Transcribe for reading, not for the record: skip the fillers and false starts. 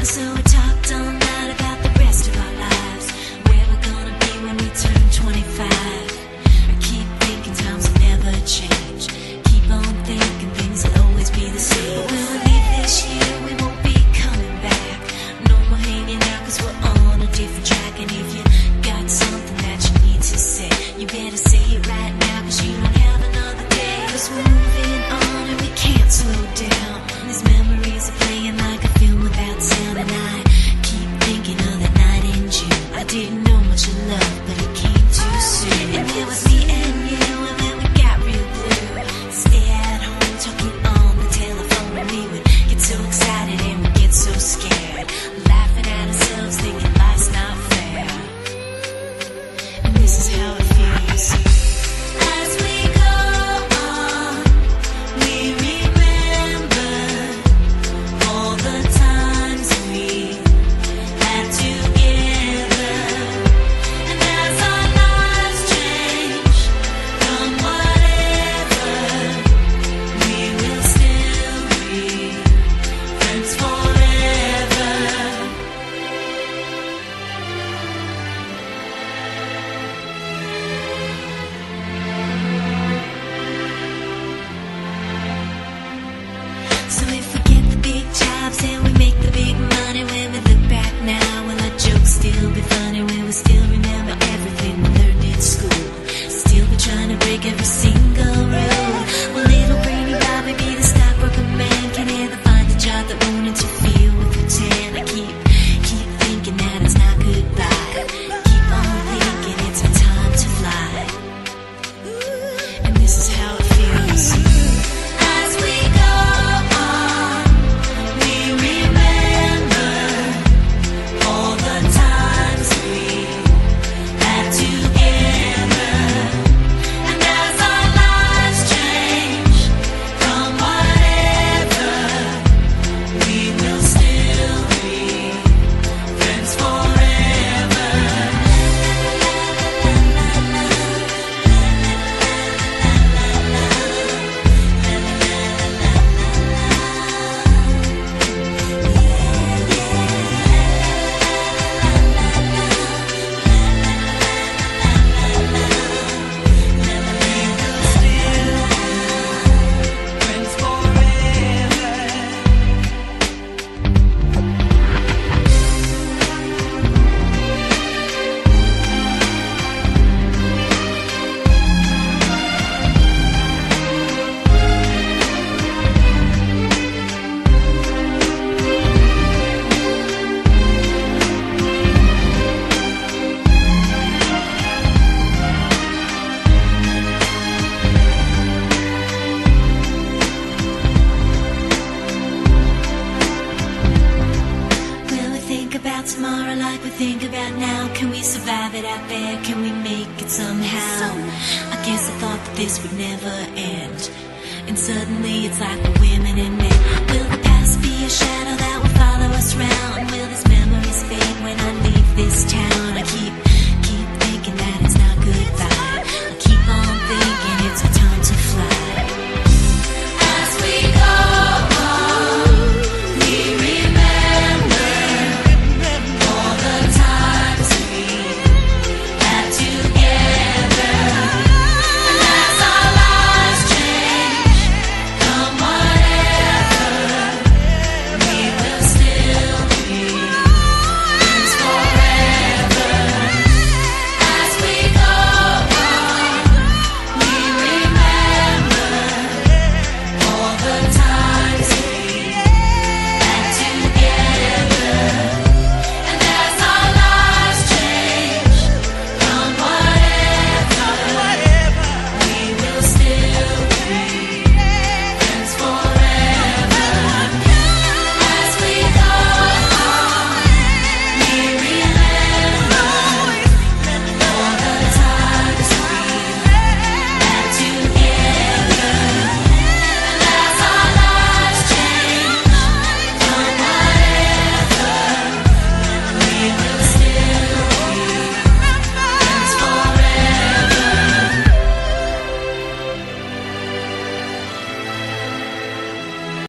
So we talked all night about the rest of our lives, where we're gonna be when we turn 25. I keep thinking times will never change. Keep on thinking things will always be the same. But when we leave this year, we won't be coming back. No more hanging out, cause we're on a different track. And if you got something that you need to say, you better say it right now, cause you don't have another day. Cause we're moving on and we can't slow down. These memories are playing like a film without sound. And I keep thinking of that night in June. I didn't know much of love, but it came too soon. And it was me and you, and then we got real blue. Stay at home talking on the telephone, and we would get so excited and we'd get so scared, laughing at ourselves, thinking life's not fair. And this is how it feels. As we go on, we remember all the times we had together. And as our lives change from whatever, we will still be friends forever. So if we get the big jobs and we make the big money, when we look back now, will our jokes still be funny? Will we still remember everything we learned in school? Still be trying to break every single rule? Will little brainy Bobby be the stockbroker man? Can he ever find a job that won't interfere with pretend? I keep thinking that it's not goodbye. Keep on thinking it's our time to fly. And this is how it feels. As we go on, we remember all the times we had together. And as our lives change from whatever, we will still be friends forever. Friends forever. Will we think about tomorrow like we think about now? Can we survive it out there? Can we make it somehow? I guess I thought that this would never end, and suddenly it's like we're women and men. Will the past be a shadow that will follow us round? Will these memories fade when I leave this town?